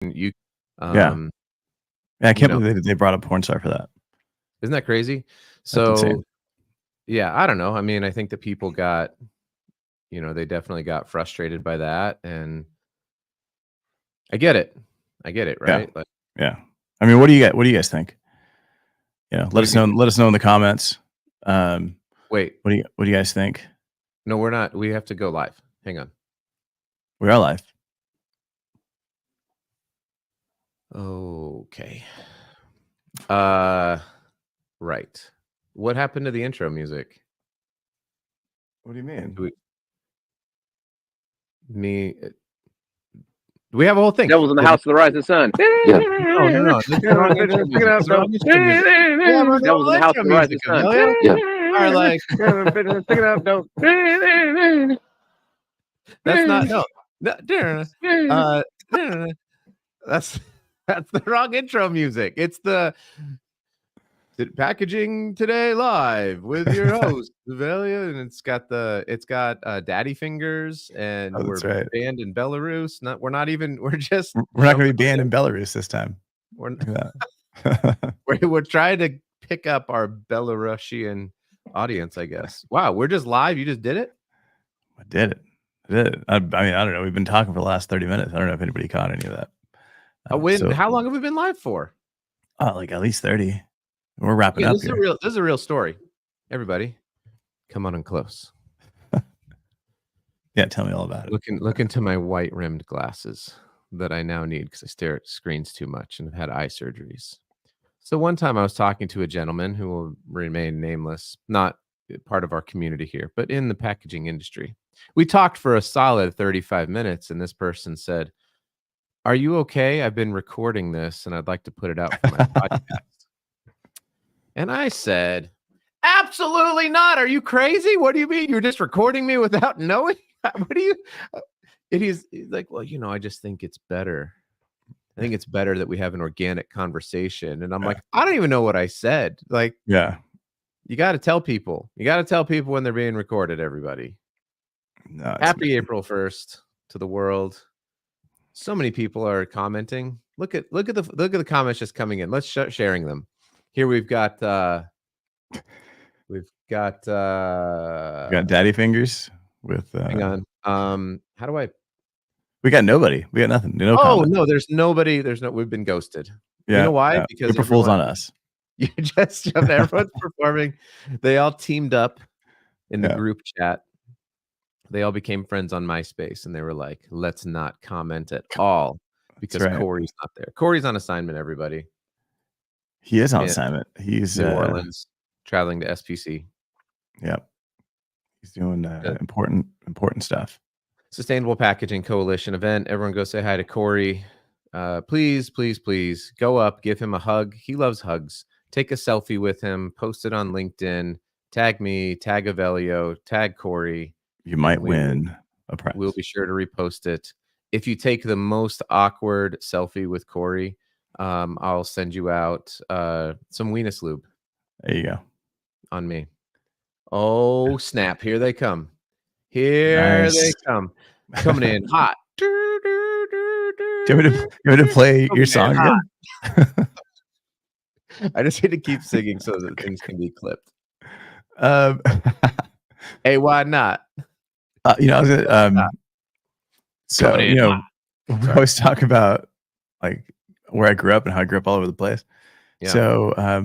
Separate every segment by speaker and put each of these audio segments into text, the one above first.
Speaker 1: You,
Speaker 2: Yeah. I can't
Speaker 1: know,
Speaker 2: believe they brought a porn star for that.
Speaker 1: isn't that crazy?
Speaker 2: That's insane.
Speaker 1: So, yeah, I don't know. I mean, I think that people got, they definitely got frustrated by that, and I get it. I get it,
Speaker 2: Yeah.
Speaker 1: right? Like,
Speaker 2: Yeah. I mean, what do you guys think? Let
Speaker 1: What
Speaker 2: us
Speaker 1: do you
Speaker 2: know. Let us know in the comments.
Speaker 1: wait,
Speaker 2: What do you guys think?
Speaker 1: no, we're not. We have to go live. Hang on.
Speaker 2: We are live.
Speaker 1: Okay. Right. What happened to the intro music?
Speaker 2: What do you mean?
Speaker 1: We have a whole thing.
Speaker 3: Devil's in the house of the rising sun.
Speaker 1: Yeah. No. This is the wrong intro music. It's the wrong intro music. We have a
Speaker 3: Devil's in the house of the rising sun.
Speaker 1: Are like, that's not no. That's the wrong intro music. It's the packaging today live with your host Evelio, and it's got Daddy Fingers, and we're banned in Belarus. We're not going
Speaker 2: to be banned in Belarus this time.
Speaker 1: We're trying to pick up our Belarusian audience, I guess. Wow, we're just live. You just did it?
Speaker 2: I did it. I mean, I don't know. We've been talking for the last 30 minutes. I don't know if anybody caught any of that.
Speaker 1: How long have we been live for?
Speaker 2: Like at least 30. We're wrapping up here.
Speaker 1: This is a real story. Everybody, come on in close.
Speaker 2: Yeah, tell me all about it.
Speaker 1: Look into my white rimmed glasses that I now need because I stare at screens too much and have had eye surgeries. So one time I was talking to a gentleman who will remain nameless, not part of our community here, but in the packaging industry. We talked for a solid 35 minutes, and this person said, "Are you okay? I've been recording this, and I'd like to put it out for my podcast." And I said, "Absolutely not. Are you crazy? What do you mean? You're just recording me without knowing? What do you?" And he's like, "Well, I just think it's better. I think it's better that we have an organic conversation." And I'm like, I don't even know what I said. Like,
Speaker 2: yeah,
Speaker 1: you got to tell people. You got to tell people when they're being recorded, everybody. No, Happy April 1st to the world. So many people are commenting. Look at the comments just coming in. Let's sharing them. Here we've got
Speaker 2: Daddy Fingers with
Speaker 1: hang on. How do I?
Speaker 2: We got nobody. We got nothing. No
Speaker 1: comments. No, there's nobody. We've been ghosted.
Speaker 2: Yeah,
Speaker 1: you know why?
Speaker 2: Yeah.
Speaker 1: Because
Speaker 2: April Fool's on us.
Speaker 1: You just everyone's performing. They all teamed up in the group chat. They all became friends on MySpace, and they were like, "Let's not comment at all because Corey's not there." Corey's on assignment. Everybody.
Speaker 2: He is on assignment. He's
Speaker 1: New Orleans, traveling to SPC.
Speaker 2: Yep. He's doing important stuff.
Speaker 1: Sustainable Packaging Coalition event. Everyone go say hi to Corey. Please go up, give him a hug. He loves hugs. Take a selfie with him, post it on LinkedIn, tag me, tag Evelio, tag Corey.
Speaker 2: You might win a prize.
Speaker 1: We'll be sure to repost it. If you take the most awkward selfie with Corey, I'll send you out some Weenus lube.
Speaker 2: There you go.
Speaker 1: On me. Oh, snap. Here they come. Here they come. Coming in hot.
Speaker 2: Do you want me to play your song again?
Speaker 1: I just need to keep singing so that things can be clipped. Hey, why not?
Speaker 2: I was gonna, so we always talk about like where I grew up and how I grew up all over the place. Yeah. So a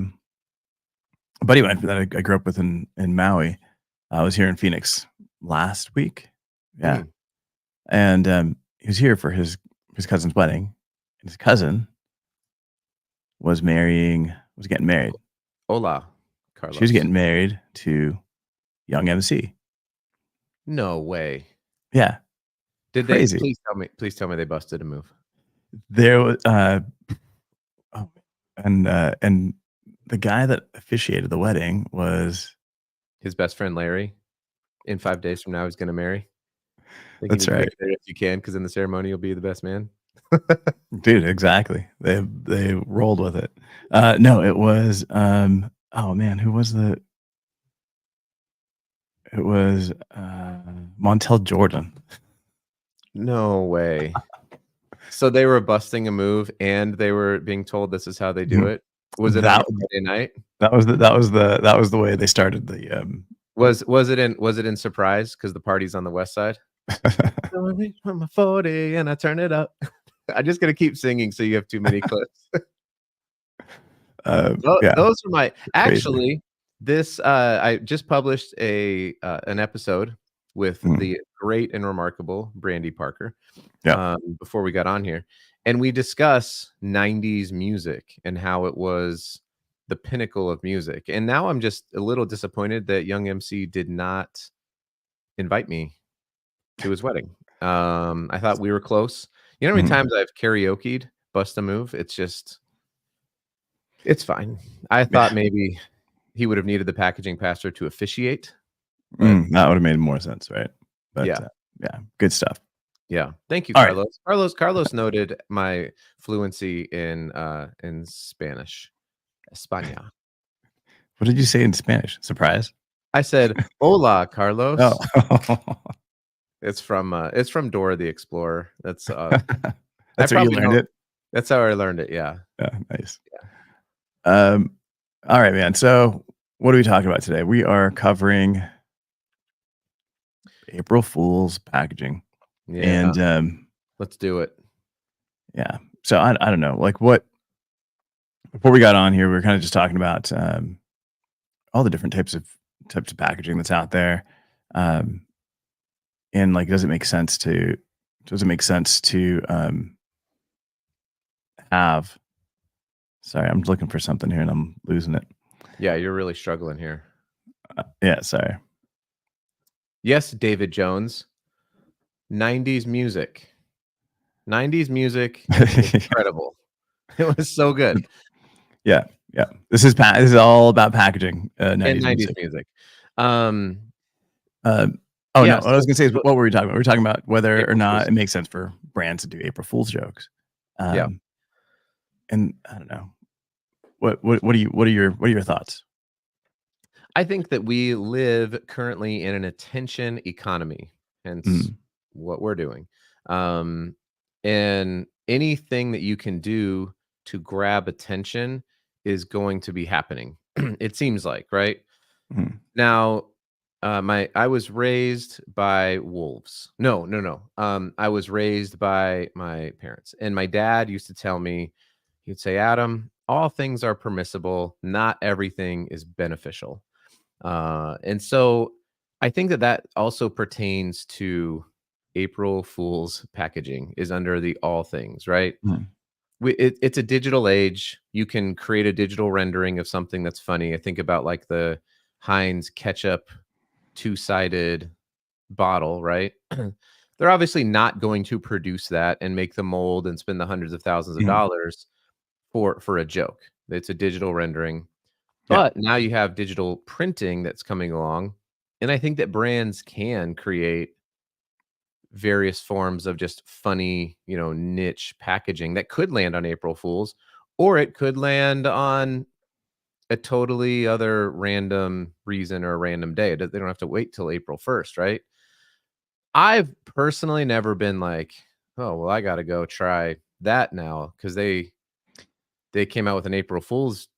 Speaker 2: buddy of mine that I grew up with in Maui, I was here in Phoenix last week. Yeah. And he was here for his cousin's wedding. And his cousin was getting married.
Speaker 1: Hola, Carlos.
Speaker 2: She was getting married to young MC.
Speaker 1: No way.
Speaker 2: Yeah.
Speaker 1: Did Crazy. They please tell me they busted a move?
Speaker 2: There was and the guy that officiated the wedding was
Speaker 1: his best friend Larry. In 5 days from now, he's going to marry.
Speaker 2: That's right.
Speaker 1: If you can, because in the ceremony, you'll be the best man.
Speaker 2: Dude, exactly. They rolled with it. No, it was. Oh man, who was the? It was Montel Jordan.
Speaker 1: No way. So they were busting a move, and they were being told this is how they do it. Was it on a Friday night?
Speaker 2: That was the way they started the.
Speaker 1: Was it in surprise because the party's on the west side? I'm a 40 and I turn it up. I'm just gonna keep singing so you have too many clips. Those are my actually. This I just published an episode with the great and remarkable Brandy Parker. Before we got on here, and we discuss 90s music and how it was the pinnacle of music. And now I'm just a little disappointed that Young MC did not invite me to his wedding. I thought we were close. You know how many times I've karaoke'd Bust a Move? It's fine. I thought maybe he would have needed the packaging pastor to officiate.
Speaker 2: That would have made more sense, right? But yeah, good stuff.
Speaker 1: Yeah. Thank you, Carlos. Right. Carlos noted my fluency in Spanish. España.
Speaker 2: What did you say in Spanish? Surprise?
Speaker 1: I said, "Hola, Carlos."
Speaker 2: Oh.
Speaker 1: It's from Dora the Explorer. That's
Speaker 2: that's how you learned it.
Speaker 1: That's how I learned it. Yeah.
Speaker 2: Yeah. Nice. Yeah. All right, man. So what are we talking about today? We are covering April Fool's packaging.
Speaker 1: Yeah.
Speaker 2: And
Speaker 1: let's do it.
Speaker 2: Yeah. So I don't know, like what before we got on here, we were kind of just talking about all the different types of packaging that's out there. And like does it make sense to have sorry, I'm looking for something here and I'm losing it.
Speaker 1: Yeah, you're really struggling here.
Speaker 2: Yeah, sorry.
Speaker 1: Yes, David Jones. 90s music. 90s music is incredible. It was so good.
Speaker 2: Yeah. This is all about packaging.
Speaker 1: 90s music.
Speaker 2: No, what I was gonna say is what were we talking about? We were talking about whether April or not Fools. It makes sense for brands to do April Fool's jokes. And I don't know. What are your thoughts?
Speaker 1: I think that we live currently in an attention economy, hence what we're doing. And anything that you can do to grab attention is going to be happening. It seems like, right? Now, I was raised by wolves. No. I was raised by my parents, and my dad used to tell me, he'd say, "Adam, all things are permissible. Not everything is beneficial." And so I think that also pertains to April Fool's packaging is under the all things, right? It's a digital age. You can create a digital rendering of something that's funny. I think about like the Heinz ketchup 2-sided bottle, right? They're obviously not going to produce that and make the mold and spend the hundreds of thousands of dollars for a joke. It's a digital rendering. But now you have digital printing that's coming along. And I think that brands can create various forms of just funny, niche packaging that could land on April Fools, or it could land on a totally other random reason or a random day. They don't have to wait till April 1st, right? I've personally never been like, oh, well, I got to go try that now because they came out with an April Fool's.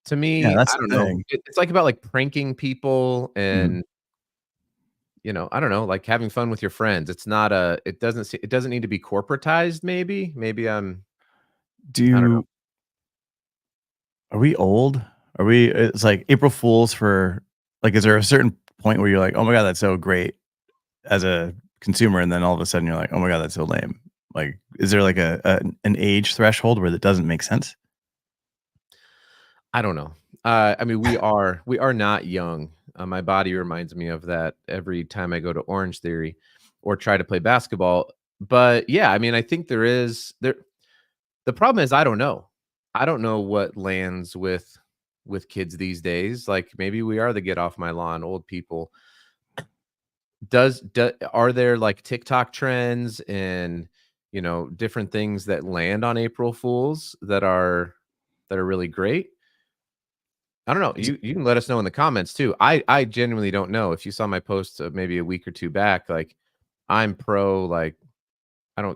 Speaker 1: To me, I don't know. It's like about like pranking people and I don't know, like having fun with your friends. It's not it doesn't need to be corporatized. Maybe I don't know.
Speaker 2: Are we old? It's like April Fools for like, is there a certain point where you're like, oh my God, that's so great as a consumer. And then all of a sudden you're like, oh my God, that's so lame. Like, is there like an age threshold where that doesn't make sense?
Speaker 1: I don't know. I mean, we are not young. My body reminds me of that every time I go to Orange Theory or try to play basketball. But yeah, I mean, I think the problem is I don't know. I don't know what lands with kids these days. Like maybe we are the get off my lawn old people. Are there like TikTok trends and different things that land on April Fools that are really great? I don't know. You can let us know in the comments too. I genuinely don't know. If you saw my post maybe a week or two back, like I'm pro, like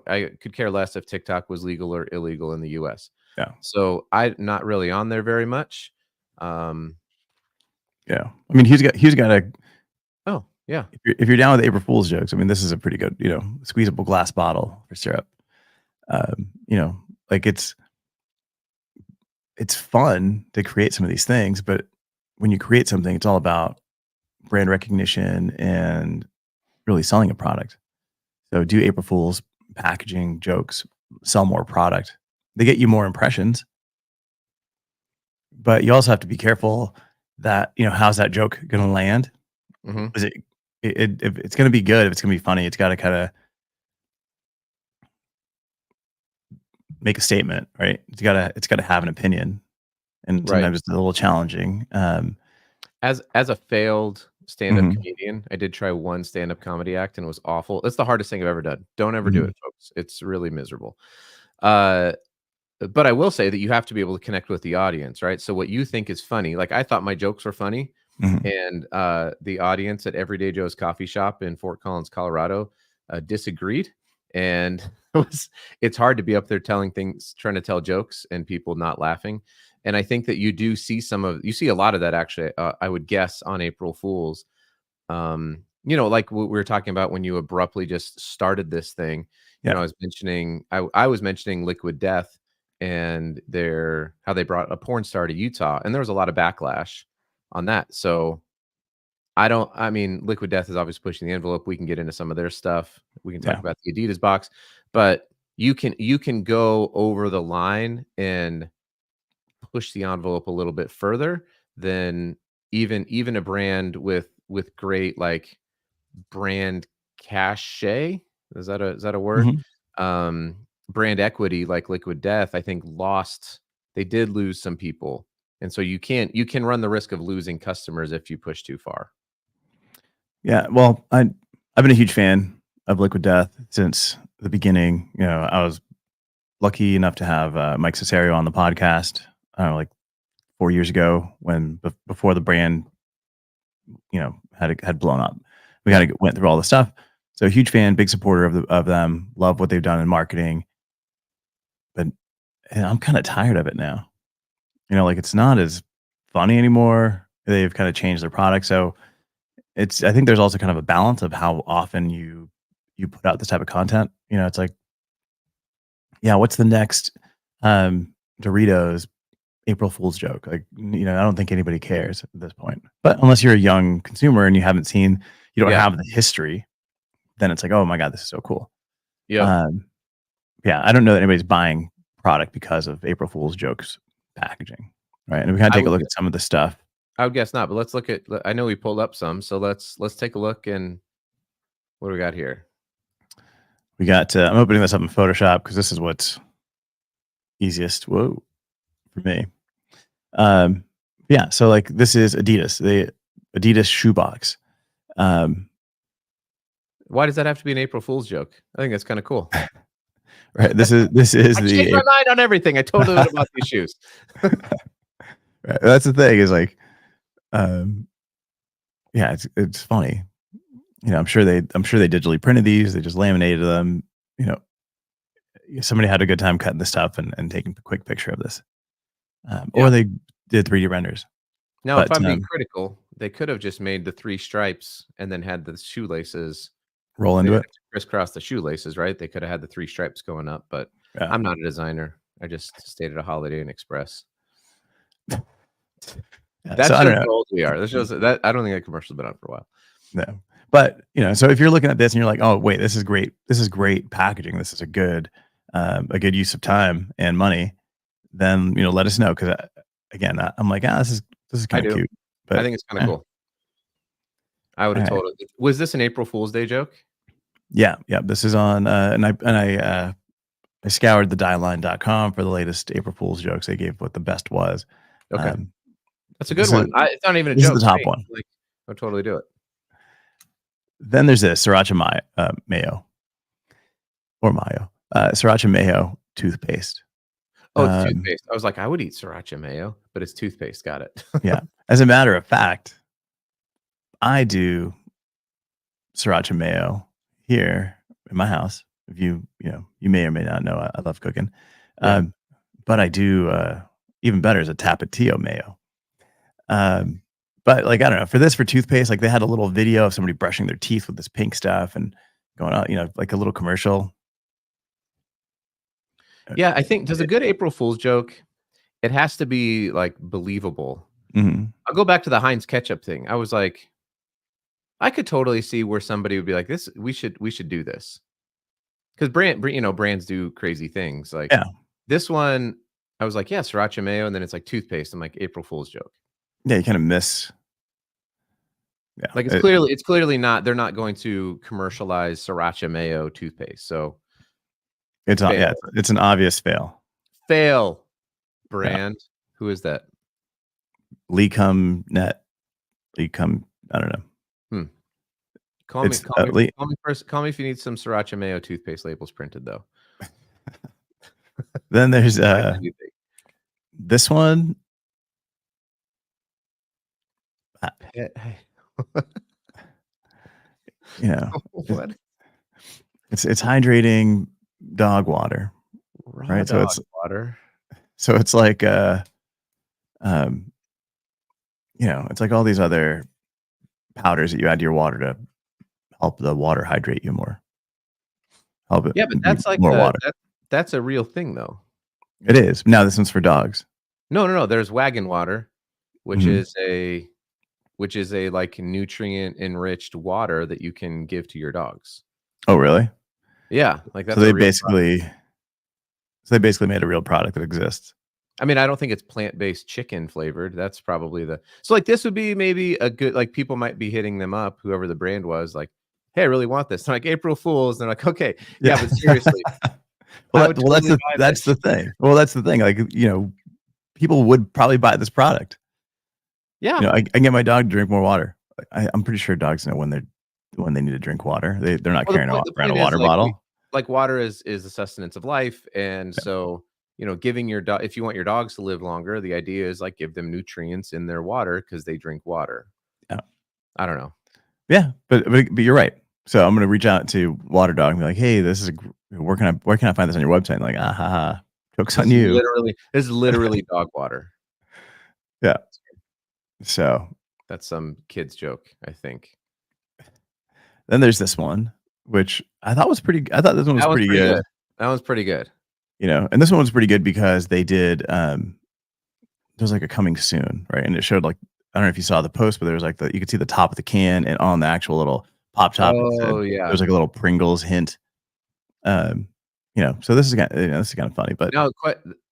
Speaker 1: I could care less if TikTok was legal or illegal in the US.
Speaker 2: Yeah.
Speaker 1: So I'm not really on there very much.
Speaker 2: Yeah. I mean, he's got a.
Speaker 1: Oh yeah.
Speaker 2: If you're down with April Fool's jokes, I mean, this is a pretty good, squeezable glass bottle for syrup. Like it's fun to create some of these things, but when you create something, it's all about brand recognition and really selling a product. So do April Fool's packaging jokes, sell more product. They get you more impressions, but you also have to be careful that, how's that joke going to land?
Speaker 1: Mhm.
Speaker 2: Is if it's going to be good, if it's going to be funny, it's got to kind of make a statement, right? It's got to have an opinion, and
Speaker 1: Right.
Speaker 2: sometimes it's a little challenging.
Speaker 1: As a failed stand-up
Speaker 2: Mhm.
Speaker 1: comedian, I did try one stand-up comedy act, and it was awful. It's the hardest thing I've ever done. Don't ever do
Speaker 2: Mhm.
Speaker 1: it, folks. It's really miserable. Uh, but I will say that you have to be able to connect with the audience, right? So what you think is funny, like I thought my jokes were funny,
Speaker 2: Mhm.
Speaker 1: and the audience at Everyday Joe's coffee shop in Fort Collins, Colorado, disagreed. And it's hard to be up there telling things, trying to tell jokes, and people not laughing. And I think that you see a lot of that actually. I would guess on April Fools. Like what we were talking about when you abruptly just started this thing.
Speaker 2: Yeah.
Speaker 1: I was mentioning Liquid Death and how they brought a porn star to Utah, and there was a lot of backlash on that. So I mean, Liquid Death is obviously pushing the envelope. We can get into some of their stuff. We can talk
Speaker 2: Yeah.
Speaker 1: about the Adidas box, but you can go over the line and push the envelope a little bit further than even a brand with great like brand cachet. Is that a word?
Speaker 2: Mhm.
Speaker 1: Brand equity like Liquid Death, I think they did lose some people. And so you can run the risk of losing customers if you push too far.
Speaker 2: Yeah. Well, I've been a huge fan of Liquid Death since the beginning. I was lucky enough to have Mike Cesario on the podcast. I don't know, like 4 years ago when before the brand, had blown up. We kind of went through all the stuff. So huge fan, big supporter of them. Love what they've done in marketing, but I'm kind of tired of it now. Like it's not as funny anymore. They've kind of changed their product, so I think there's also kind of a balance of how often you put out this type of content. It's like, yeah, what's the next Doritos April Fool's joke? Like, I don't think anybody cares at this point. But unless you're a young consumer and you don't
Speaker 1: Yeah.
Speaker 2: have the history, then it's like, oh my God, this is so cool.
Speaker 1: Yep.
Speaker 2: Yeah, I don't know that anybody's buying product because of April Fool's jokes packaging, right? And we kind of take a look at some of the stuff.
Speaker 1: I would guess not, but let's look at. I know we pulled up some, so let's take a look. And what do we got here?
Speaker 2: We got. I'm opening this up in Photoshop because this is what's easiest. Whoa, for me. Yeah. So like this is Adidas, the Adidas shoebox.
Speaker 1: Why does that have to be an April Fool's joke? I think that's kind of cool.
Speaker 2: Right. This is
Speaker 1: I changed my mind on everything. I totally would have bought these shoes.
Speaker 2: Right. That's the thing is like, yeah, it's funny. I'm sure they digitally printed these. They just laminated them. Somebody had a good time cutting this stuff and taking a quick picture of this, or they did 3D renders.
Speaker 1: Now, if I'm being critical, they could have just made the 3 stripes and then had the shoelaces
Speaker 2: roll
Speaker 1: They
Speaker 2: into
Speaker 1: didn't
Speaker 2: it.
Speaker 1: have to crisscross the shoelaces, right? They could have had the 3 stripes going up, but
Speaker 2: Yeah.
Speaker 1: I'm not a designer. I just stayed at a Holiday Inn Express.
Speaker 2: Yeah,
Speaker 1: That
Speaker 2: so I don't
Speaker 1: shows
Speaker 2: know.
Speaker 1: how old we are. That shows that I don't think that commercial's been on for a while.
Speaker 2: No. But, so if you're looking at this and you're like, "Oh, wait, this is great. This is great packaging. This is a good use of time and money," then, let us know. Cause again, I'm like, this is
Speaker 1: I
Speaker 2: kind of
Speaker 1: do.
Speaker 2: cute. But
Speaker 1: I think it's kinda cool. I would have
Speaker 2: all right.
Speaker 1: told it. Was this an April Fool's Day joke?
Speaker 2: Yeah. Yeah. This is on, and I scoured the dieline.com for the latest April Fool's jokes. They gave what the best was.
Speaker 1: Okay. That's a good
Speaker 2: this is
Speaker 1: one. It's not even a
Speaker 2: this is
Speaker 1: joke
Speaker 2: the
Speaker 1: to
Speaker 2: top
Speaker 1: me.
Speaker 2: one.
Speaker 1: Like, I'll totally do it.
Speaker 2: Then there's this sriracha mayo or mayo, sriracha mayo toothpaste.
Speaker 1: Oh, it's toothpaste. I was like, I would eat sriracha mayo, but it's toothpaste. Got it.
Speaker 2: Yeah. As a matter of fact, I do sriracha mayo here in my house If you may or may not know, I love cooking.
Speaker 1: Yeah.
Speaker 2: But I do even better is a Tapatio mayo. But like I don't know, for toothpaste, like they had a little video of somebody brushing their teeth with this pink stuff and going out, like a little commercial.
Speaker 1: Yeah, I think does a good April Fool's joke, it has to be like believable.
Speaker 2: Mhm.
Speaker 1: I'll go back to the Heinz ketchup thing. I was like, I could totally see where somebody would be like, "This, we should do this," because brands do crazy things. Like
Speaker 2: Yeah.
Speaker 1: this one, I was like, "Yeah, sriracha mayo," and then it's like toothpaste. I'm like, April Fool's joke.
Speaker 2: Yeah, you kind of miss. Yeah,
Speaker 1: Like it's clearly not. They're not going to commercialize sriracha mayo toothpaste. So
Speaker 2: it's an obvious fail.
Speaker 1: Fail brand. Yeah. Who is that?
Speaker 2: I don't know.
Speaker 1: Call me if you need some sriracha mayo toothpaste labels printed, though.
Speaker 2: Then there's this one.
Speaker 1: What?
Speaker 2: It's hydrating dog water, right? So it's
Speaker 1: water.
Speaker 2: So it's like it's like all these other powders that you add to your water to help the water hydrate you more. Help it.
Speaker 1: Yeah, but that's like
Speaker 2: more water.
Speaker 1: That's a real thing, though.
Speaker 2: It is. Now this one's for dogs.
Speaker 1: No. There's wagon water, which is a like nutrient enriched water that you can give to your dogs.
Speaker 2: Oh, really?
Speaker 1: Yeah, like that's
Speaker 2: so they basically made a real product that exists.
Speaker 1: I mean, I don't think it's plant-based chicken flavored. That's probably so like this would be maybe a good, like people might be hitting them up, whoever the brand was, like, hey, I really want this. They're like April Fools. They're like, okay, yeah, but seriously.
Speaker 2: That's the thing. Well, that's the thing. Like, people would probably buy this product.
Speaker 1: Yeah.
Speaker 2: I can get my dog to drink more water. I'm pretty sure dogs know when they need to drink water. They're not carrying around a water bottle.
Speaker 1: Like water is the sustenance of life. And so, giving your dog, if you want your dogs to live longer, the idea is like give them nutrients in their water because they drink water.
Speaker 2: Yeah.
Speaker 1: I don't know.
Speaker 2: Yeah, but you're right. So I'm gonna reach out to Water Dog and be like, hey, where can I find this on your website? And like, joke's on you.
Speaker 1: This is literally dog water.
Speaker 2: Yeah. So
Speaker 1: that's some kid's joke, I think.
Speaker 2: Then there's this one, which I thought this one was pretty good.
Speaker 1: That was pretty good.
Speaker 2: And this one was pretty good because they did there's like a coming soon, right? And it showed like, I don't know if you saw the post, but there was like you could see the top of the can, and on the actual little pop top,
Speaker 1: yeah,
Speaker 2: there's like a little Pringles hint. So this is kind of funny, but
Speaker 1: no.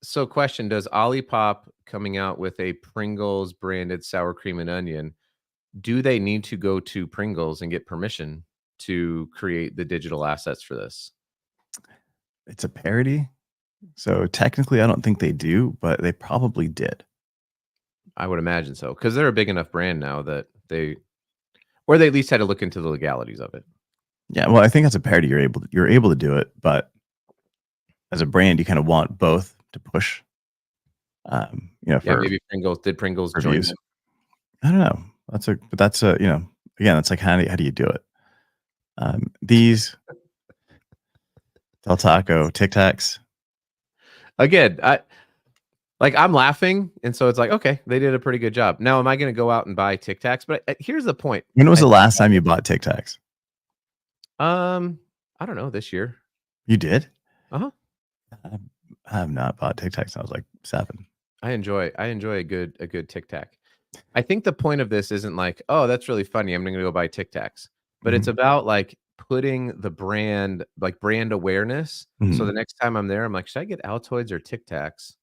Speaker 1: So, question: does Olipop coming out with a Pringles branded sour cream and onion, do they need to go to Pringles and get permission to create the digital assets for this?
Speaker 2: It's a parody, so technically, I don't think they do, but they probably did.
Speaker 1: I would imagine so, because they're a big enough brand now that they at least had to look into the legalities of it.
Speaker 2: Yeah, well, I think as a parody, you're able to do it, but as a brand, you kind of want both to push.
Speaker 1: Maybe Pringles join them?
Speaker 2: I don't know. That's again, that's like how do you do it? These Del Taco Tic Tacs.
Speaker 1: Again, I'm laughing, and so it's like, okay, they did a pretty good job. Now, am I going to go out and buy Tic Tacs? But here's the point.
Speaker 2: When was the last time you bought Tic Tacs?
Speaker 1: I don't know. This year.
Speaker 2: You did?
Speaker 1: Uh-huh.
Speaker 2: I have not bought Tic Tacs since I was like 7.
Speaker 1: I enjoy a good Tic Tac. I think the point of this isn't like, oh, that's really funny, I'm going to go buy Tic Tacs, but it's about like putting the brand awareness. So the next time I'm there, I'm like, should I get Altoids or Tic Tacs?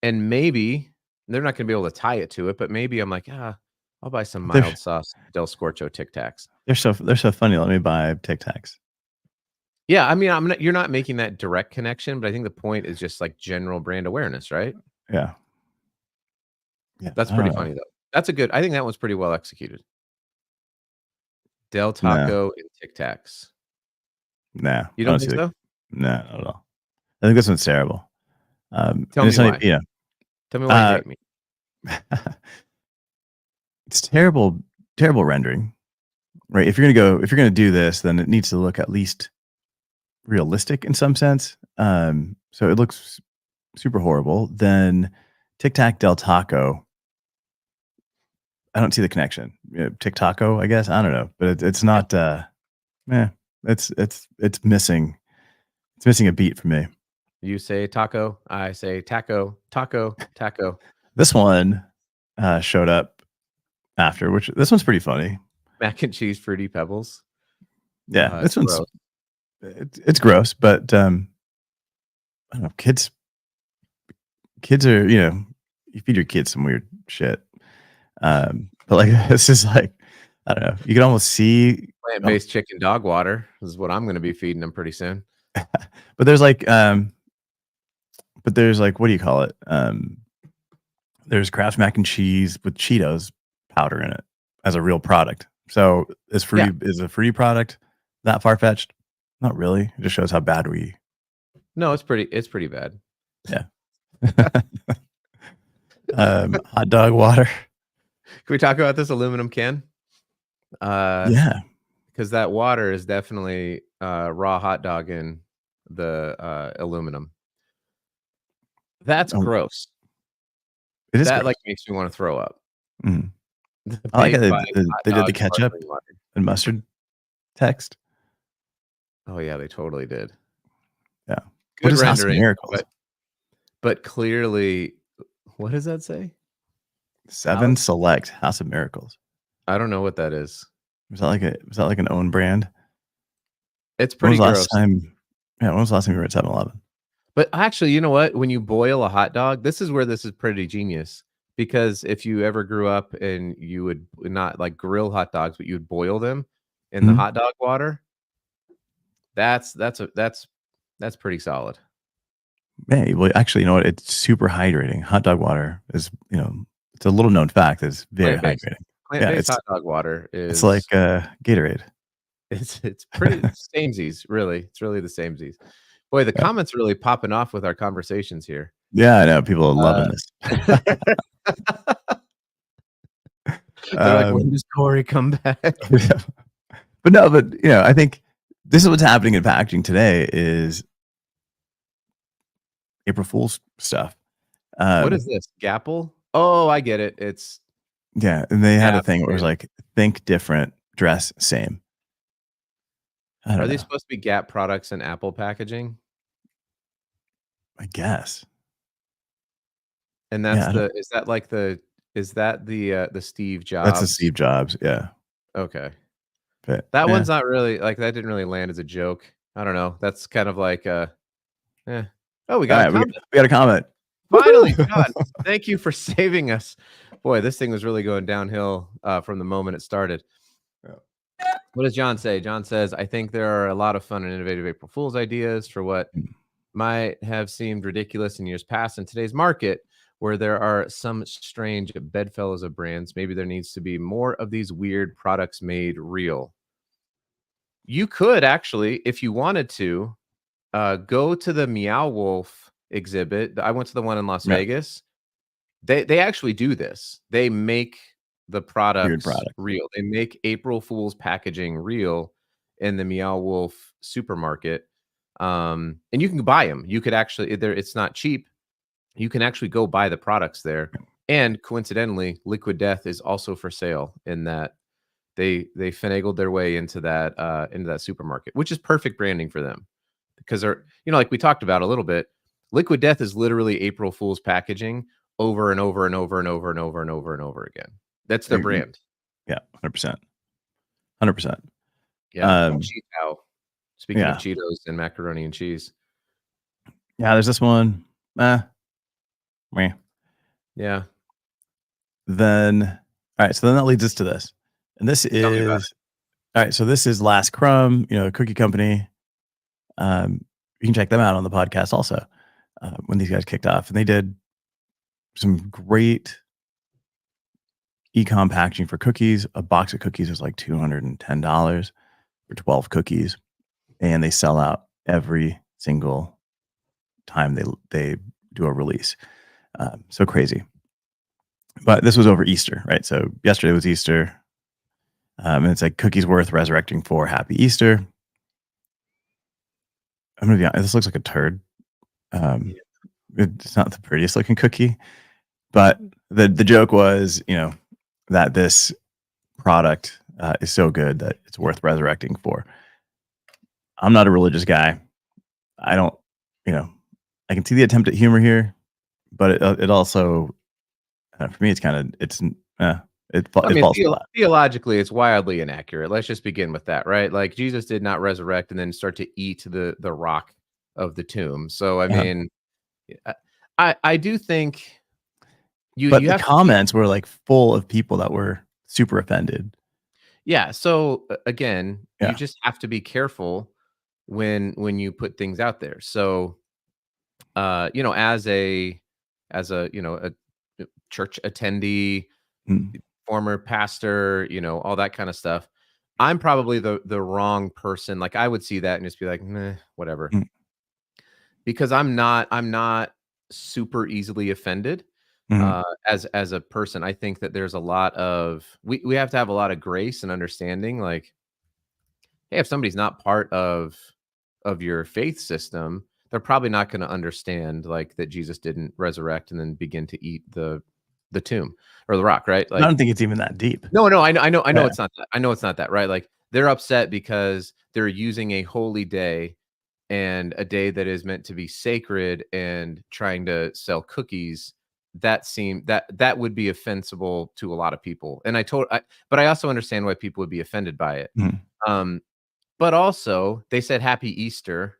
Speaker 1: And maybe they're not going to be able to tie it to it, but maybe I'm like, I'll buy some mild sauce Del Scorcho Tic Tacs.
Speaker 2: They're so funny. Let me buy Tic Tacs.
Speaker 1: Yeah, I mean, you're not making that direct connection, but I think the point is just like general brand awareness, right?
Speaker 2: Yeah.
Speaker 1: That's pretty funny though. I think that one's pretty well executed. Del Taco and Tic Tacs.
Speaker 2: Nah.
Speaker 1: You don't think so?
Speaker 2: No, not at all. I think this one's terrible.
Speaker 1: Tell me why. Tell me why you hate me.
Speaker 2: It's terrible rendering. Right. If you're gonna do this, then it needs to look at least realistic in some sense. So it looks super horrible. Then Tic Tac Del Taco. I don't see the connection. Tic Taco, I guess. I don't know, but it's not. It's missing. It's missing a beat for me.
Speaker 1: You say taco, I say taco, taco, taco.
Speaker 2: This one showed up after, which this one's pretty funny.
Speaker 1: Mac and cheese fruity pebbles.
Speaker 2: Yeah, this one's gross. It's gross, but I don't know. Kids are, you feed your kids some weird shit. But like this is like, I don't know. You can almost see
Speaker 1: plant-based chicken dog water is what I'm going to be feeding them pretty soon.
Speaker 2: But there's like, what do you call it? There's Kraft mac and cheese with Cheetos powder in it as a real product. So is a fruity product that far-fetched? Not really. It just shows how bad we.
Speaker 1: No, it's pretty bad.
Speaker 2: Yeah. Hot dog water.
Speaker 1: Can we talk about this aluminum can?
Speaker 2: Yeah.
Speaker 1: Because that water is definitely raw hot dog in the aluminum. That's gross.
Speaker 2: It is.
Speaker 1: That
Speaker 2: gross.
Speaker 1: like makes me want to throw up.
Speaker 2: Mm. I like how they did the ketchup and mustard text.
Speaker 1: Oh yeah, they totally did.
Speaker 2: Yeah.
Speaker 1: Good rendering, miracles. But clearly, what does that say?
Speaker 2: 7 Select House of Miracles.
Speaker 1: I don't know what that is.
Speaker 2: Was that like an own brand?
Speaker 1: It's pretty gross.
Speaker 2: When was the last time you were at 7-Eleven?
Speaker 1: But actually, you know what? When you boil a hot dog, this is where this is pretty genius. Because if you ever grew up and you would not like grill hot dogs, but you would boil them in the hot dog water, that's pretty solid.
Speaker 2: Yeah, well, actually, you know what? It's super hydrating. Hot dog water is, it's a little known fact that it's very hydrating.
Speaker 1: Plant-based hot dog water is.
Speaker 2: It's like Gatorade.
Speaker 1: It's pretty samesies, really. It's really the samesies. Boy, the comments are really popping off with our conversations here.
Speaker 2: Yeah, I know. People are loving this.
Speaker 1: They're like, when does Corey come back?
Speaker 2: But I think this is what's happening in packaging today is April Fool's stuff.
Speaker 1: What is this? Gapple? Oh, I get it. It's
Speaker 2: and they had a thing where it was like, think different, dress same.
Speaker 1: Are they supposed to be Gap products in Apple packaging?
Speaker 2: I guess.
Speaker 1: And that's is that the Steve Jobs?
Speaker 2: That's the Steve Jobs, yeah.
Speaker 1: Okay.
Speaker 2: But,
Speaker 1: that one's not really like that didn't really land as a joke. I don't know. That's kind of like Oh, we got a comment.
Speaker 2: We got a comment.
Speaker 1: Finally, God, thank you for saving us. Boy, this thing was really going downhill from the moment it started. What does John say? John says, I think there are a lot of fun and innovative April Fool's ideas for what might have seemed ridiculous in years past. In today's market, where there are some strange bedfellows of brands, maybe there needs to be more of these weird products made real. You could actually, if you wanted to, go to the Meow Wolf exhibit. I went to the one in Las Vegas. They actually do this. They make the products real. They make April Fool's packaging real in the Meow Wolf supermarket. And you can buy them. You could actually, it's not cheap. You can actually go buy the products there. And coincidentally, Liquid Death is also for sale in that they finagled their way into that supermarket, which is perfect branding for them. Because they're, like we talked about a little bit, Liquid Death is literally April Fool's packaging over and over and over and over and over and over and over again. That's their brand.
Speaker 2: Yeah, 100%. 100%.
Speaker 1: Yeah. Speaking of Cheetos and macaroni and cheese.
Speaker 2: Yeah, there's this one. Yeah. Then, all right. So then that leads us to this. And this is, all right. So this is Last Crumb, cookie company. You can check them out on the podcast also when these guys kicked off. And they did some great e-com packaging for cookies. A box of cookies is like $210 for 12 cookies. And they sell out every single time they do a release. So crazy. But this was over Easter, right? So yesterday was Easter. And it's like cookies worth resurrecting for Happy Easter. I'm gonna be honest, this looks like a turd.
Speaker 1: Yeah.
Speaker 2: It's not the prettiest looking cookie, but the joke was, that this product is so good that it's worth resurrecting for. I'm not a religious guy. I don't, I can see the attempt at humor here, but it also, for me, it's kind of, it
Speaker 1: I mean,
Speaker 2: falls flat.
Speaker 1: theologically, it's wildly inaccurate. Let's just begin with that, right? Like Jesus did not resurrect and then start to eat the rock of the tomb. So I mean, I do think
Speaker 2: But
Speaker 1: you
Speaker 2: the
Speaker 1: have to keep,
Speaker 2: comments were like full of people that were super offended.
Speaker 1: yeah. So again, you
Speaker 2: Yeah.
Speaker 1: just have to be careful when you put things out there. So as a a church attendee,
Speaker 2: Mm,
Speaker 1: former pastor, all that kind of stuff. I'm probably the wrong person. Like I would see that and just be like, meh, whatever.
Speaker 2: mm,
Speaker 1: Because I'm not super easily offended
Speaker 2: mhm,
Speaker 1: as a person. I think that there's a lot of we have to have a lot of grace and understanding. Like, hey, if somebody's not part of your faith system, they're probably not going to understand like that Jesus didn't resurrect and then begin to eat the tomb or the rock, right?
Speaker 2: I
Speaker 1: Like
Speaker 2: don't think it's even that deep.
Speaker 1: no, I know
Speaker 2: Yeah.
Speaker 1: it's not that. I know it's not that, right? Like they're upset because they're using a holy day and a day that is meant to be sacred and trying to sell cookies. That would be offensible to a lot of people. And but I also understand why people would be offended by it.
Speaker 2: Mhm.
Speaker 1: Um, but also they said happy Easter,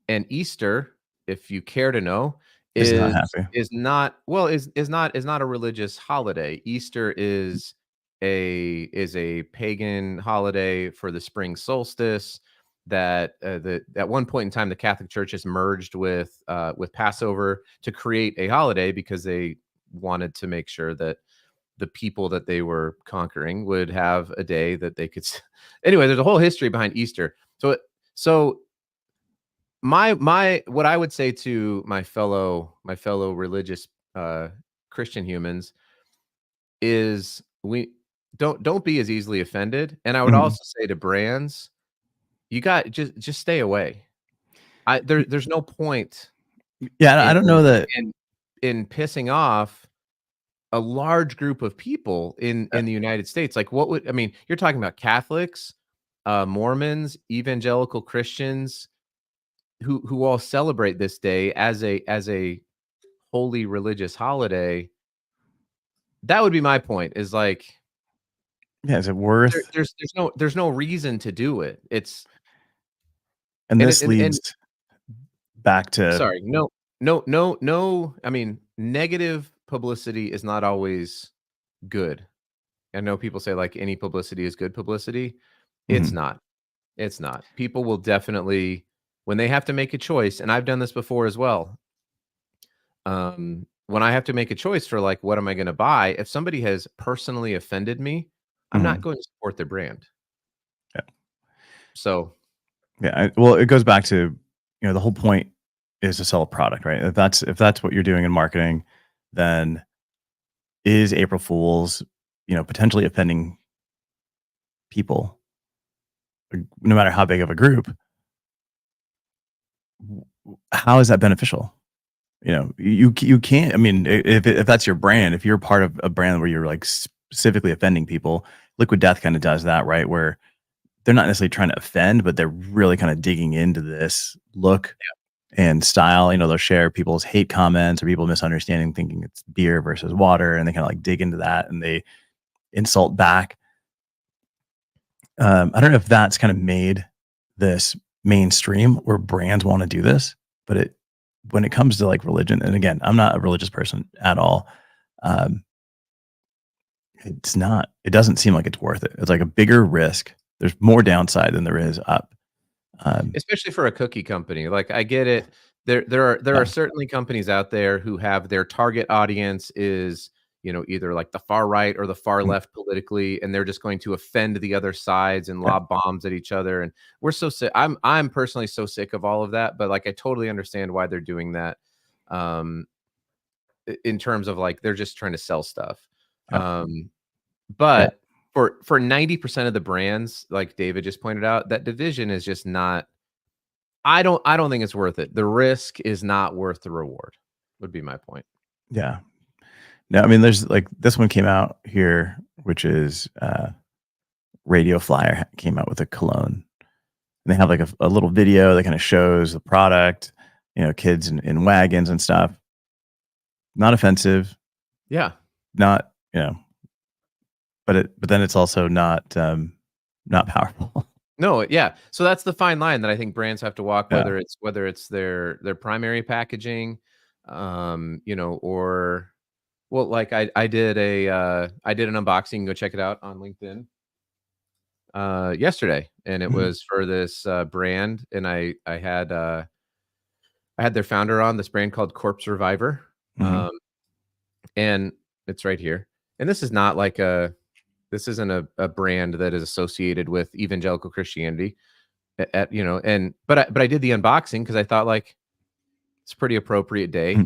Speaker 1: and Easter, if you care to know,
Speaker 2: Is not
Speaker 1: is
Speaker 2: happy.
Speaker 1: is not well, is not a religious holiday. Easter is a pagan holiday for the spring solstice that at one point in time the Catholic Church has merged with Passover to create a holiday because they wanted to make sure that the people that they were conquering would have a day that they could anyway, there's a whole history behind Easter. So my what I would say to my fellow religious Christian humans is we don't be as easily offended. And I would
Speaker 2: Mhm.
Speaker 1: also say to brands, you got just stay away. There's no point
Speaker 2: Yeah, I
Speaker 1: in
Speaker 2: don't know that.
Speaker 1: in in pissing off a large group of people in the United States. Like what would I mean, you're talking about Catholics, Mormons, evangelical Christians who all celebrate this day as a holy religious holiday. That would be my point, is like
Speaker 2: Yeah, is it worth?
Speaker 1: there's no reason to do it. It's
Speaker 2: And
Speaker 1: and
Speaker 2: this
Speaker 1: it and
Speaker 2: leads back to.
Speaker 1: sorry, no, I mean, negative publicity is not always good. I know people say, like, any publicity is good publicity. It's
Speaker 2: Mhm,
Speaker 1: not. It's not. People will definitely when they have to make a choice, and I've done this before as well, when I have to make a choice for, like, what am I gonna buy, if somebody has personally offended me, I'm not
Speaker 2: mhm.
Speaker 1: going to support their brand.
Speaker 2: Yeah,
Speaker 1: So
Speaker 2: yeah, well, it goes back to, the whole point is to sell a product, right? If that's what you're doing in marketing, then is April Fools, potentially offending people, no matter how big of a group, how is that beneficial? You can't. I mean, if that's your brand, if you're part of a brand where you're like specifically offending people, Liquid Death kind of does that, right? Where they're not necessarily trying to offend, but they're really kind of digging into this look and style. They'll share people's hate comments or people misunderstanding, thinking it's beer versus water, and they kind of like dig into that and they insult back. I don't know if that's kind of made this mainstream where brands want to do this, but when it comes to like religion, and again, I'm not a religious person at all. Um, it doesn't seem like it's worth it. It's like a bigger risk. There's more downside than there is up.
Speaker 1: especially for a cookie company, like, I get it. There are
Speaker 2: Yeah.
Speaker 1: certainly companies out there who have their target audience is, either, like, the far right or the far
Speaker 2: Mm,
Speaker 1: left politically, and they're just going to offend the other sides and
Speaker 2: yeah.
Speaker 1: lob bombs at each other, and we're so sick I'm personally so sick of all of that, but, like, I totally understand why they're doing that, um, in terms of, like, they're just trying to sell stuff.
Speaker 2: Yeah.
Speaker 1: Um,
Speaker 2: Yeah.
Speaker 1: but for 90% of the brands, like David just pointed out, that division is just not I don't think it's worth it. The risk is not worth the reward, would be my point.
Speaker 2: Yeah. No, I mean, there's like this one came out here, which is Radio Flyer came out with a cologne. And they have like a little video that kind of shows the product, kids in wagons and stuff. Not offensive.
Speaker 1: Yeah.
Speaker 2: Not, but then it's also not powerful.
Speaker 1: No, yeah. So that's the fine line that I think brands have to walk, whether it's their primary packaging, or well, like I did an unboxing. Go check it out on LinkedIn yesterday, and it was for this brand, and I had their founder on, this brand called Corpse Survivor, and it's right here. And this is not like this isn't a brand that is associated with evangelical Christianity, but I did the unboxing because I thought like it's a pretty appropriate day.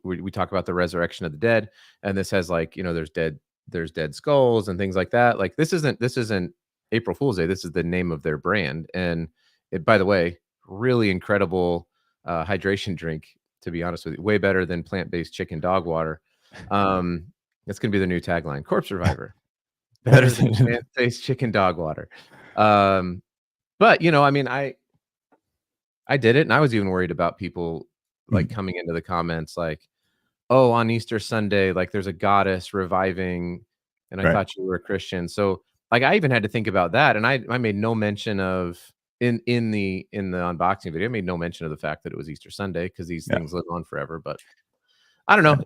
Speaker 1: We talk about the resurrection of the dead, and this has like there's dead skulls and things like that. Like this isn't April Fool's Day. This is the name of their brand, and by the way, really incredible hydration drink. To be honest with you, way better than plant-based chicken dog water. That's gonna be the new tagline: Corpse Survivor. Better than plant-based chicken dog water. But I mean, I did it, and I was even worried about people like coming into the comments like, "Oh, on Easter Sunday, like there's a goddess reviving, and I thought you were a Christian." So like I even had to think about that, and I made no mention of in the unboxing video. I made no mention of the fact that it was Easter Sunday because these things live on forever. But I don't know.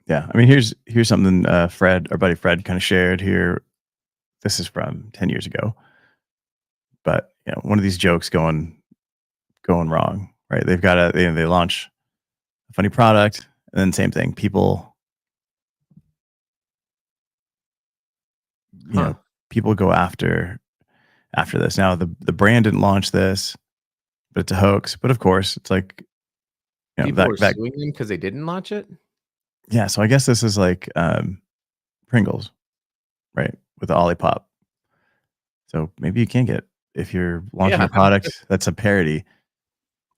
Speaker 2: Yeah, I mean, here's something Fred, our buddy Fred, kind of shared here. This is from 10 years ago, but one of these jokes going wrong, right? They've got they launch a funny product, and then same thing. People, people go after this. Now the brand didn't launch this, but it's a hoax. But of course, it's like
Speaker 1: people were suing them because they didn't launch it.
Speaker 2: Yeah, so I guess this is like Pringles, right? With the Olipop. So maybe you can get, if you're launching a product that's a parody.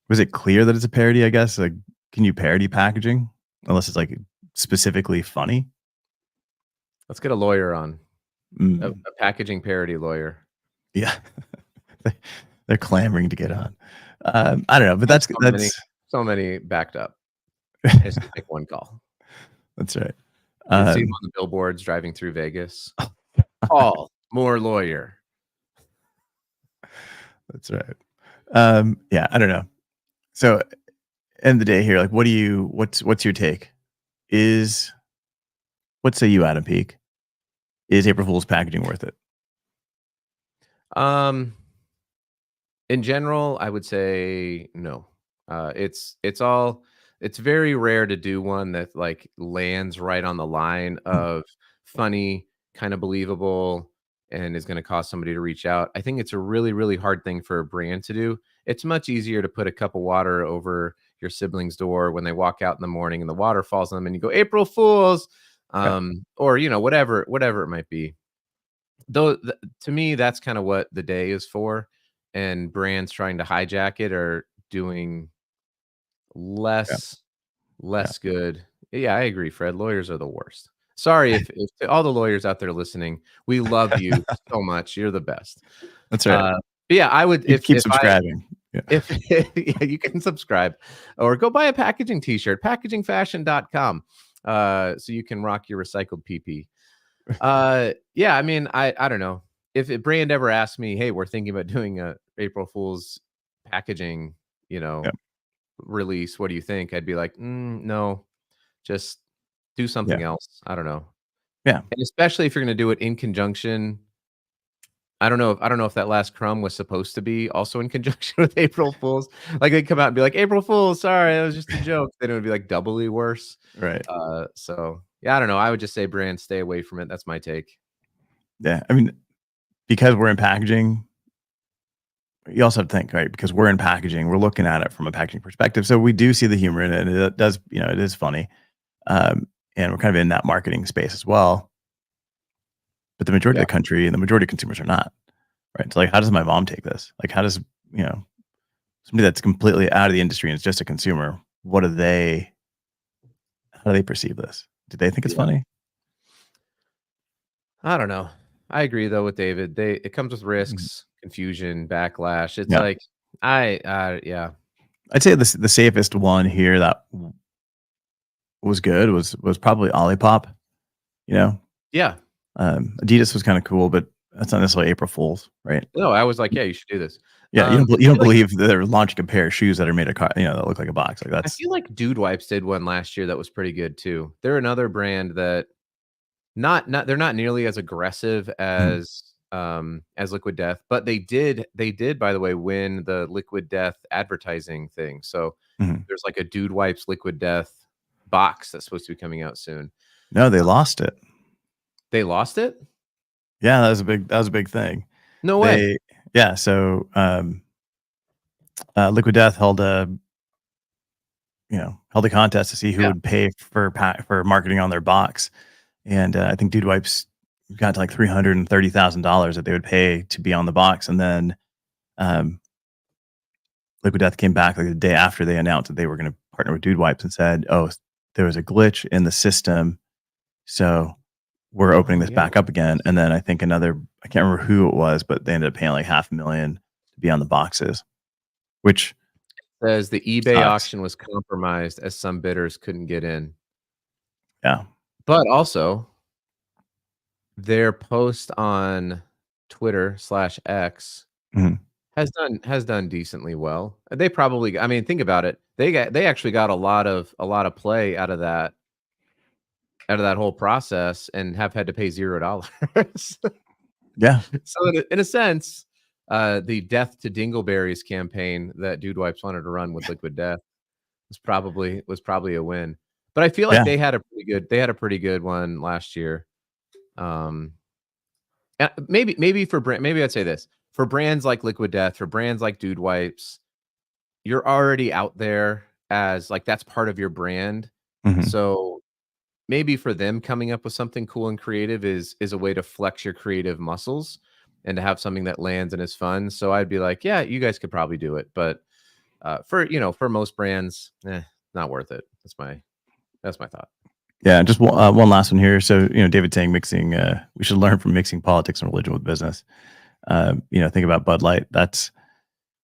Speaker 2: Was it clear that it's a parody, I guess? Like, can you parody packaging? Unless it's like specifically funny?
Speaker 1: Let's get a lawyer on. A packaging parody lawyer.
Speaker 2: Yeah. They're clamoring to get on. I don't know, but that's
Speaker 1: so many backed up. Just pick one call.
Speaker 2: That's right.
Speaker 1: You see them on the billboards driving through Vegas. Call more lawyer.
Speaker 2: That's right. Yeah, I don't know. So, end of the day here, like, what's your take? What say you, Adam Peak? Is April Fool's packaging worth it?
Speaker 1: In general, I would say no. It's very rare to do one that like lands right on the line of funny, kind of believable, and is going to cause somebody to reach out. I think it's a really, really hard thing for a brand to do. It's much easier to put a cup of water over your sibling's door when they walk out in the morning and the water falls on them and you go, April Fools, or, whatever it might be. Though, to me, that's kind of what the day is for. And brands trying to hijack it are doing less good. Yeah, I agree, Fred. Lawyers are the worst. Sorry if all the lawyers out there listening, we love you so much. You're the best.
Speaker 2: That's right.
Speaker 1: Yeah, I would
Speaker 2: keep subscribing.
Speaker 1: If you can subscribe or go buy a packaging t-shirt, packagingfashion.com, so you can rock your recycled PP. Yeah, I mean, I don't know. If a brand ever asked me, hey, we're thinking about doing a April Fool's packaging, release, what do you think? I'd be like, no, just do something else. I don't know.
Speaker 2: Yeah.
Speaker 1: And especially if you're going to do it in conjunction. I don't know if that last crumb was supposed to be also in conjunction with April Fools. Like they'd come out and be like, April Fools, sorry, that was just a joke. Then it would be like doubly worse.
Speaker 2: Right.
Speaker 1: So yeah, I don't know. I would just say brands stay away from it. That's my take.
Speaker 2: Yeah. I mean, because we're in packaging, you also have to think, right? Because we're in packaging, we're looking at it from a packaging perspective. So we do see the humor in it. And it does, it is funny. And we're kind of in that marketing space as well. But the majority of the country and the majority of consumers are not, right? So like, how does my mom take this? Like, how does somebody that's completely out of the industry and is just a consumer, how do they perceive this? Do they think it's funny?
Speaker 1: I don't know. I agree though with David. It comes with risks, confusion, backlash. It's
Speaker 2: Yeah.
Speaker 1: like yeah.
Speaker 2: I'd say the safest one here that was good was probably Olipop.
Speaker 1: Yeah.
Speaker 2: Adidas was kind of cool, but that's not necessarily April Fool's, right?
Speaker 1: No, I was like, yeah, you should do this.
Speaker 2: Yeah, you don't believe that they're launching a pair of shoes that are made of that look like a box. Like that's.
Speaker 1: I feel like Dude Wipes did one last year that was pretty good too. They're another brand that they're not nearly as aggressive as Liquid Death, but they did by the way win the Liquid Death advertising thing. So there's like a Dude Wipes Liquid Death box that's supposed to be coming out soon.
Speaker 2: No, they lost it.
Speaker 1: They lost it?
Speaker 2: Yeah, that was a big thing.
Speaker 1: No way.
Speaker 2: Yeah, so Liquid Death held a contest to see who would pay for marketing on their box, and I think Dude Wipes got to like $330,000 that they would pay to be on the box, and then Liquid Death came back like the day after they announced that they were going to partner with Dude Wipes and said, "Oh, there was a glitch in the system, so we're opening this back up again." And then I think I can't remember who it was, but they ended up paying like $500,000 to be on the boxes, which
Speaker 1: says the eBay auction was compromised as some bidders couldn't get in.
Speaker 2: Yeah.
Speaker 1: But also their post on Twitter/X has done decently well. They probably, I mean, think about it. They actually got a lot of play out of that whole process and have had to pay $0.
Speaker 2: Yeah.
Speaker 1: So in a sense, the Death to Dingleberries campaign that Dude Wipes wanted to run with Liquid Death was probably a win. But I feel like they had a pretty good one last year. Maybe I'd say this. For brands like Liquid Death, for brands like Dude Wipes, you're already out there as like that's part of your brand. So maybe for them coming up with something cool and creative is a way to flex your creative muscles and to have something that lands and is fun. So I'd be like, yeah, you guys could probably do it. But for most brands, not worth it. That's my thought.
Speaker 2: Yeah, just one last one here. So, David saying mixing, we should learn from mixing politics and religion with business. Think about Bud Light. That's,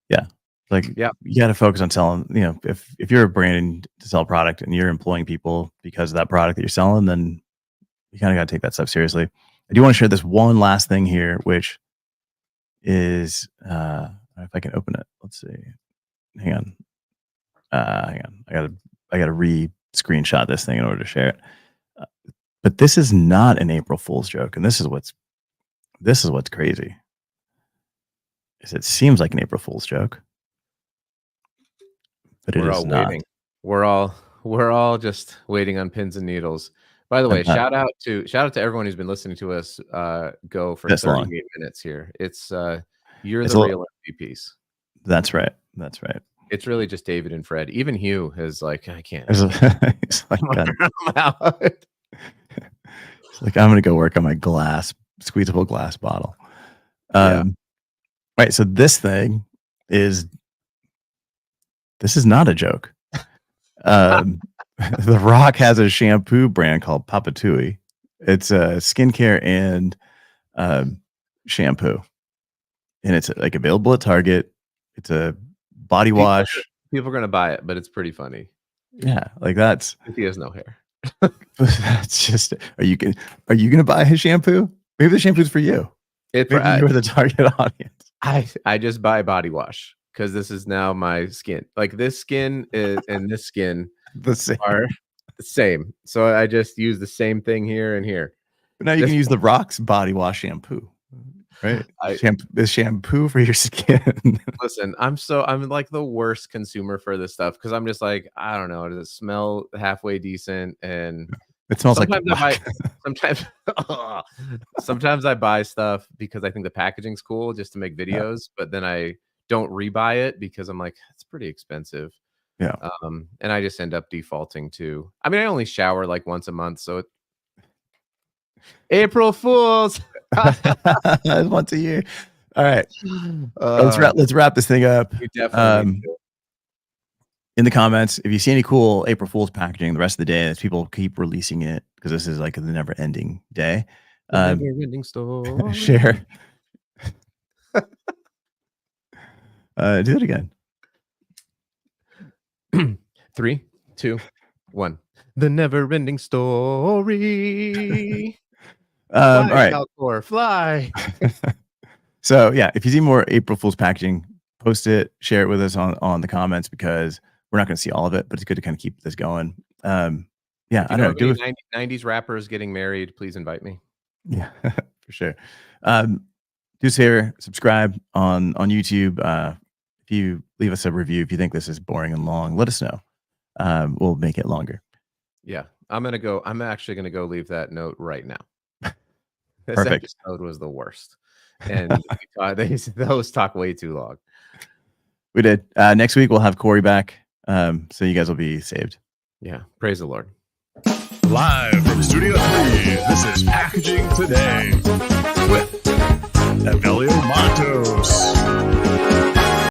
Speaker 2: you got to focus on selling, if you're a brand to sell a product and you're employing people because of that product that you're selling, then you kind of got to take that stuff seriously. I do want to share this one last thing here, which is, if I can open it, let's see. Hang on. I gotta screenshot this thing in order to share it. But this is not an April Fool's joke, and this is what's crazy. Is it seems like an April Fool's joke, but it is not.
Speaker 1: Waiting. We're all just waiting on pins and needles. By the way, shout out to everyone who's been listening to us go for 38 minutes here. It's you're the real MVPs.
Speaker 2: That's right.
Speaker 1: It's really just David and Fred. Even Hugh is like, I can't.
Speaker 2: He's like, I'm out. It's like, I'm going to go work on my squeezable glass bottle. Right. So this is not a joke. The Rock has a shampoo brand called Papatui. It's a skincare and shampoo. And it's like available at Target. It's a body wash.
Speaker 1: People are going to buy it, but it's pretty funny.
Speaker 2: Yeah. Like that's.
Speaker 1: He has no hair.
Speaker 2: That's just, are you going to buy his shampoo? Maybe the shampoo's for you. Maybe you're the target audience.
Speaker 1: I just buy body wash because this is now my skin. Like this skin and this skin are the same. So I just use the same thing here and here.
Speaker 2: But now you can use the Rock's body wash shampoo. Right? The shampoo for your skin.
Speaker 1: Listen, I'm like the worst consumer for this stuff because I'm just like, I don't know, does it smell halfway decent? And
Speaker 2: it smells like
Speaker 1: sometimes I buy stuff because I think the packaging's cool just to make videos, but then I don't rebuy it because I'm like, it's pretty expensive.
Speaker 2: Yeah.
Speaker 1: And I just end up defaulting to, I mean, I only shower like once a month, so April Fools.
Speaker 2: Once a year. All right. Let's wrap this thing up.
Speaker 1: We definitely
Speaker 2: in the comments, if you see any cool April Fool's packaging the rest of the day, as people keep releasing it, because this is like the never-ending day.
Speaker 1: Never-ending story.
Speaker 2: Share. Do it again.
Speaker 1: 3, 2, 1. The never-ending story.
Speaker 2: All right.
Speaker 1: Falcor, fly.
Speaker 2: So yeah, if you see more April Fool's packaging, post it, share it with us on the comments, because we're not going to see all of it, but it's good to kind of keep this going. Yeah, I don't know.
Speaker 1: 90s rappers getting married, please invite me.
Speaker 2: Yeah, for sure. Do us a favor, subscribe on YouTube. If you leave us a review, if you think this is boring and long, let us know. We'll make it longer.
Speaker 1: Yeah, I'm actually gonna go leave that note right now. This
Speaker 2: Perfect.
Speaker 1: episode was the worst, and those talk way too long.
Speaker 2: We did. Next week we'll have Corey back, so you guys will be saved.
Speaker 1: Yeah, praise the Lord.
Speaker 4: Live from Studio 3, this is Packaging Today with Evelio Matos.